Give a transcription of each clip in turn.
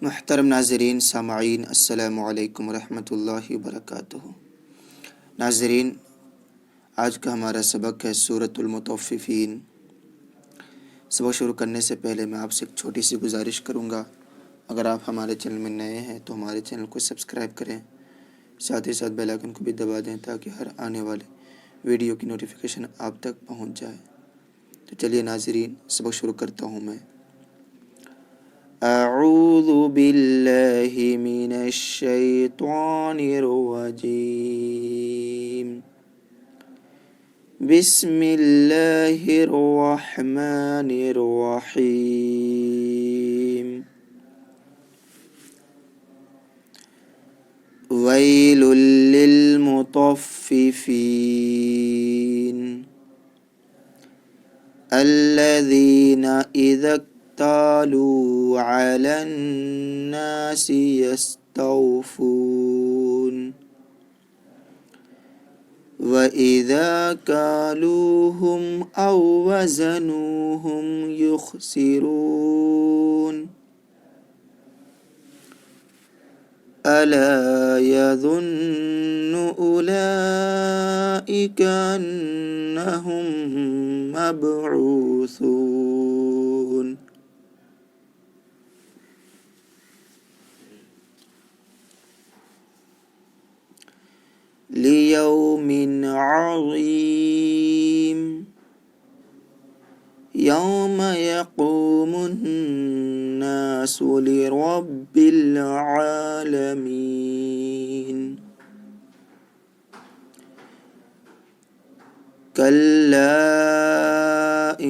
मुहतरम नाज़रीन सामाईन अस्सलामु अलैकुम रहमतुल्लाहि व बरकातुहू। नाज़रीन, आज का हमारा सबक है सूरतुल मुतफ़्फ़िफ़ीन। सबक शुरू करने से पहले मैं आपसे एक छोटी सी गुजारिश करूँगा, अगर आप हमारे चैनल में नए हैं तो हमारे चैनल को सब्सक्राइब करें, साथ ही साथ बेल आइकन को भी दबा दें ताकि हर आने वाले वीडियो की नोटिफिकेशन आप तक पहुँच जाए। तो चलिए नाज़रीन, सबक शुरू करता हूँ मैं। अऊज़ु बिल्लाहि मिनश शैतानिर रजीम। बिस्मिल्लाहिर रहमानिर रहीम। वैलुल लिल मुतफ़्फ़िफ़ीन अल्लज़ीना इज़ा तालू अलन नासि यस्तौफून व इज़ा कालूहुम औ वज़नूहुम युख़सिरून अला यज़ुन्नु उलाइका अन्नहुम मबऊसून। लियौमिन अज़ीम यौम यक़ूमुन नासु लिरब्बिल आलमीन। कल्ला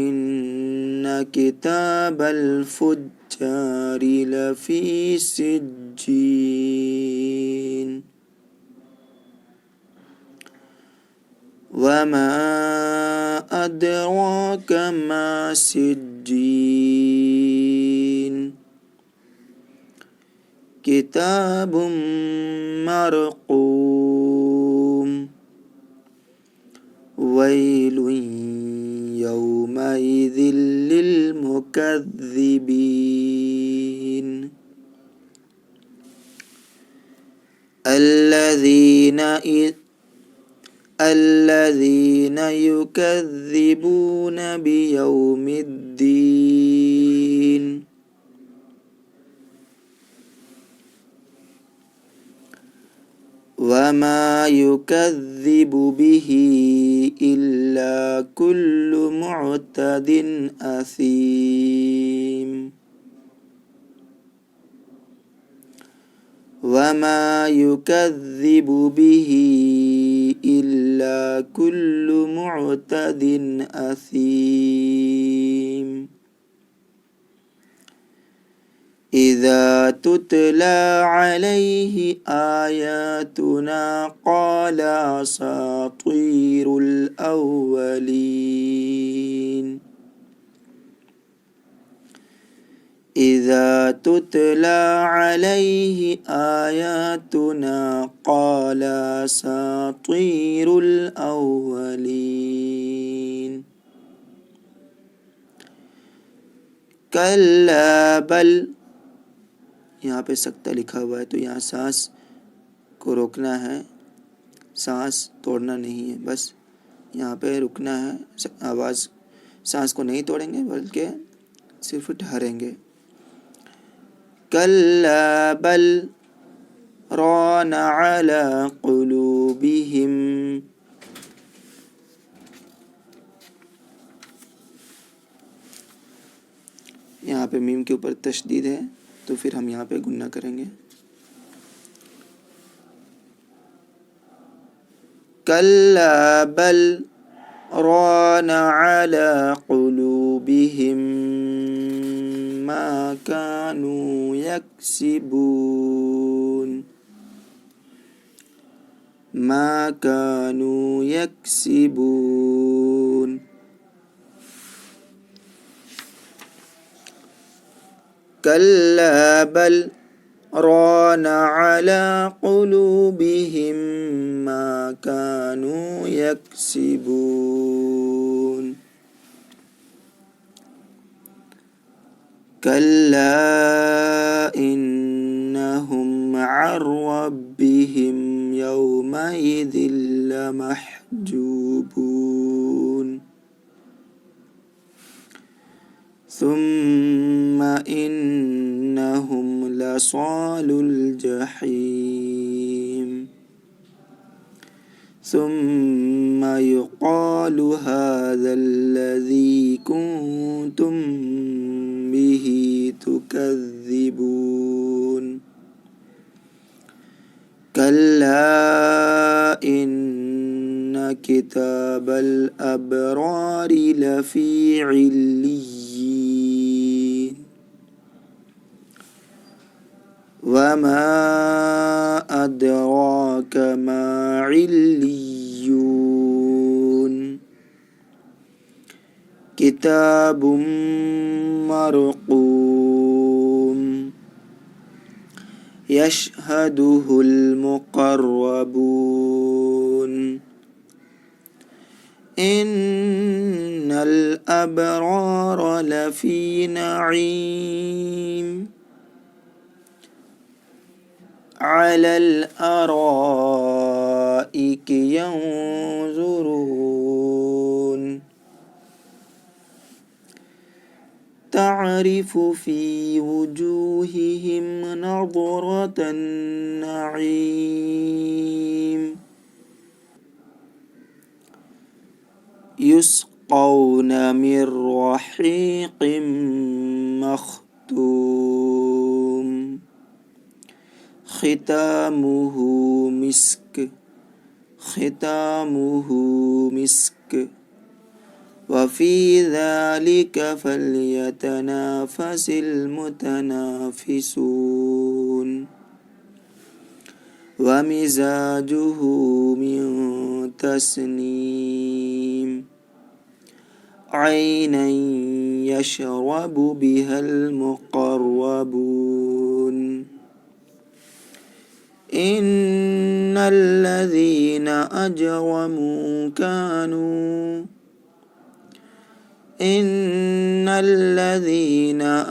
इन्न किताबल फुज्जारि लफ़ी सिज्जीन वमा अदराक मा सिज्जीन किताबुम मरक़ूम वैलुन यौमइज़िल लिल मुकज़्ज़िबीन الذين يكذبون بيوم الدين وما يكذب به إلا كل معتد أثيم وما يكذب به إلا كل معتد أثيم إذا تتلى عليه آياتنا قال أساطير الأولين إذا تتلى عليه آياتنا قال أساطير الأولين कल्ला बल, यहाँ पे सख्ता लिखा हुआ है तो यहाँ सांस को रोकना है, सांस तोड़ना नहीं है, बस यहाँ पे रुकना है। आवाज़ सांस को नहीं तोड़ेंगे बल्कि सिर्फ ठहरेंगे। कल्ला बल रान अला कुलूबिहिम, यहाँ पे मीम के ऊपर तशदीद है तो फिर हम यहाँ पे गुन्ना करेंगे। कल्ला बल रान अला कुलूबिहिम मा कानू यक्सिबून मा कानू यक्सिबून कल्ला बल रान अला कुलूबिहिम मा कानू यक्सिबून कल्ला इन عن ربهم يومئذ لمحجوبون ثم إنهم لصالو الجحيم ثم يقال هذا الذي كنتم به تكذبون كلا إن كتاب الأبرار لفي عليين وما أدراك ما عليون كتاب مرقوم يشهده المقربون إن الأبرار لفي نعيم على الأرائك ينظرون تعرف في وجوههم نضرة النعيم يسقون من رحيق مختوم ختامه مسك وفي ذلك فليتنافس المتنافسون ومزاجه من تسنيم عينا يشرب بها المقربون إن الذين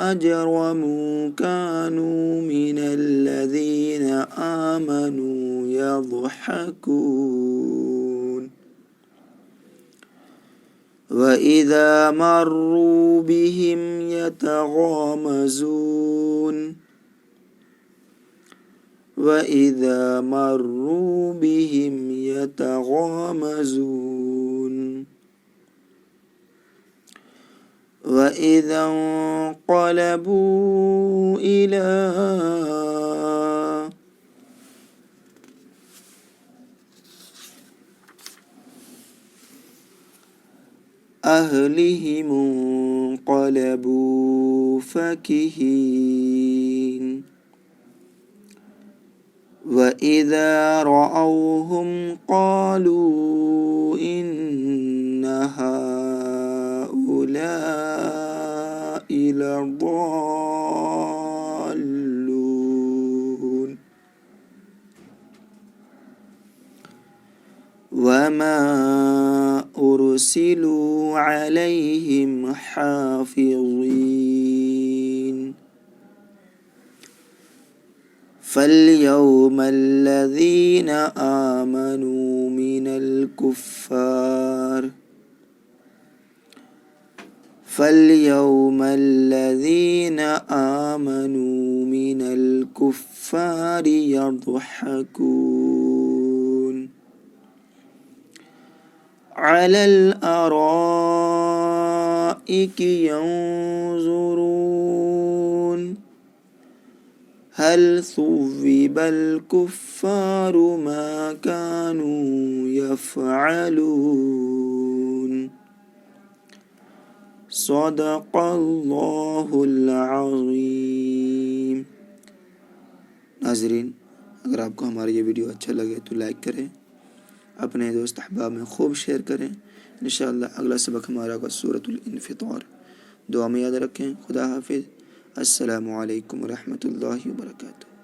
أجرموا كانوا من الذين آمنوا يضحكون وإذا مروا بهم يتغامزون وإذا انقلبوا إلى أهلهم انقلبوا فكهين وإذا رأوهم قالوا إن هؤلاء لضالون وما أرسلوا عليهم حافظين فاليوم الذين آمنوا من الكفار يضحكون على الأرائك ينظرون هل ثوب الكفار ما كانوا يفعلون صدق الله العظيम। नाजरीन, अगर आपको हमारा ये वीडियो अच्छा लगे तो लाइक करें, अपने दोस्त अहबाब में खूब शेयर करें। इंशाअल्लाह अगला सबक हमारा होगा सूरतुल इन्फितार। दुआ में याद रखें। खुदा हाफिज़। अस्सलामु अलैकुम रहमतुल्लाहि व बरकातुहू।